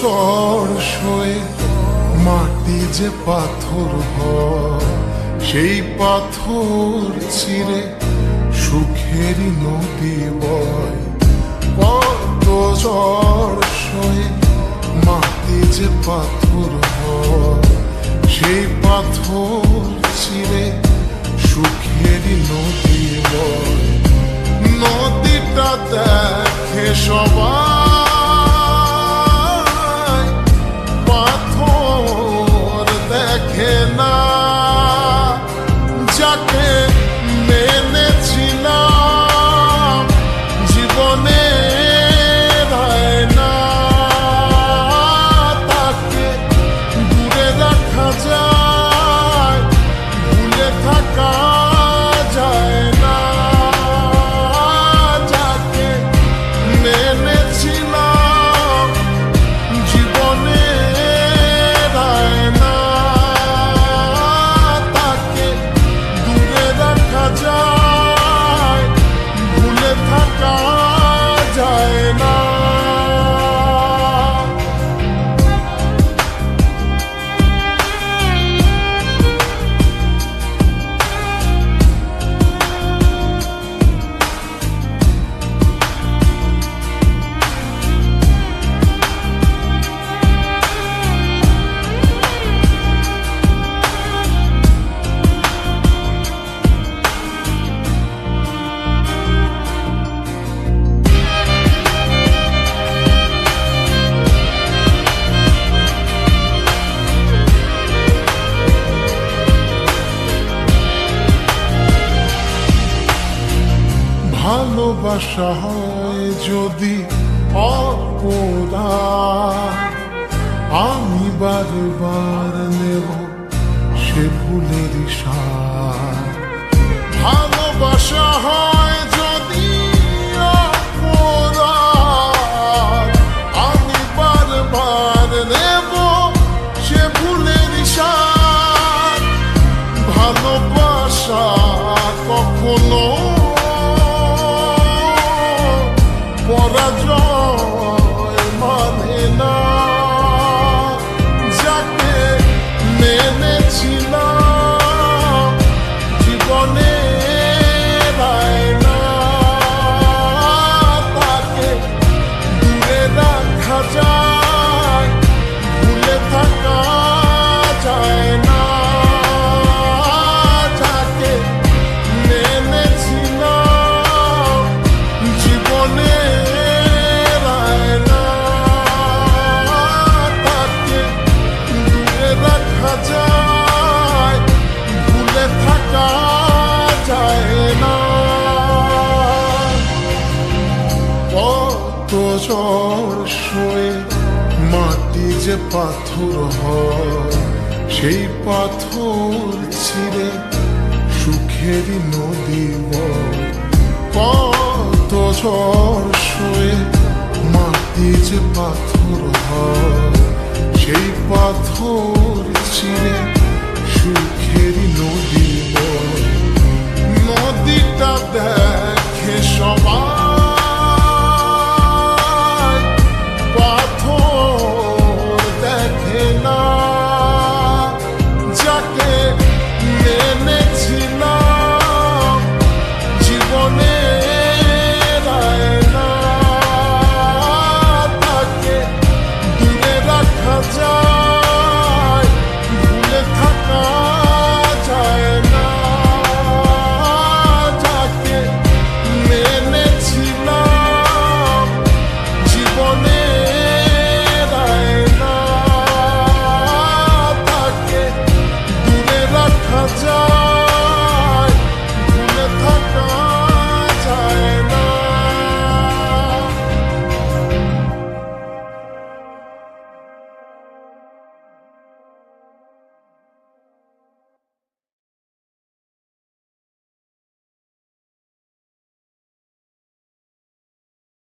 ঝড় সয়ে মাটি যে পাথর হয়, সেই পাথর চিরে সুখেরই নদী বয়। কত ঝড় সয়ে মাটি যে পাথর হয়, সেই পাথর চিরে সুখেরই নদী বয়। নদীটা দেখে সবাই, পাথর দেখে না। যাকে মেনেছিলাম জীবনে না, তাকে দূরে রাখা যায়, ভুলে থাকা যায় না। যাকে মেনেছিলাম জীবনে না, তাকে দূরে রাখা যায়, ভুলে থাকা যায় না। ভালোবাসা হয় যদি অপরাধ, আমি বারবার নেব সে ভুলের সার। ভালোবাসা হয় যদি অপরাধ, আমি বারবার নেব সে ভুলের সার। ভালোবাসা কখনো পরাজয় মানে না। যাকে মেনেছিলাম জীবনে না, তাকে দূরে রাখা যায়, ভুলে থাকা যায় না। যাকে মেনেছিলাম জীবনে যায়, ভুলে থাকা যায় না। কত ঝড় সয়ে মাটি যে পাথর হয়, সেই পাথর ছিঁড়ে সুখেরই নদী বয়। কত ঝড় সয়ে মাটি যে পাথর হয়, সেই পাথর চিরে সুখেরই নদী বয়। নদীটা দেখে সবাই,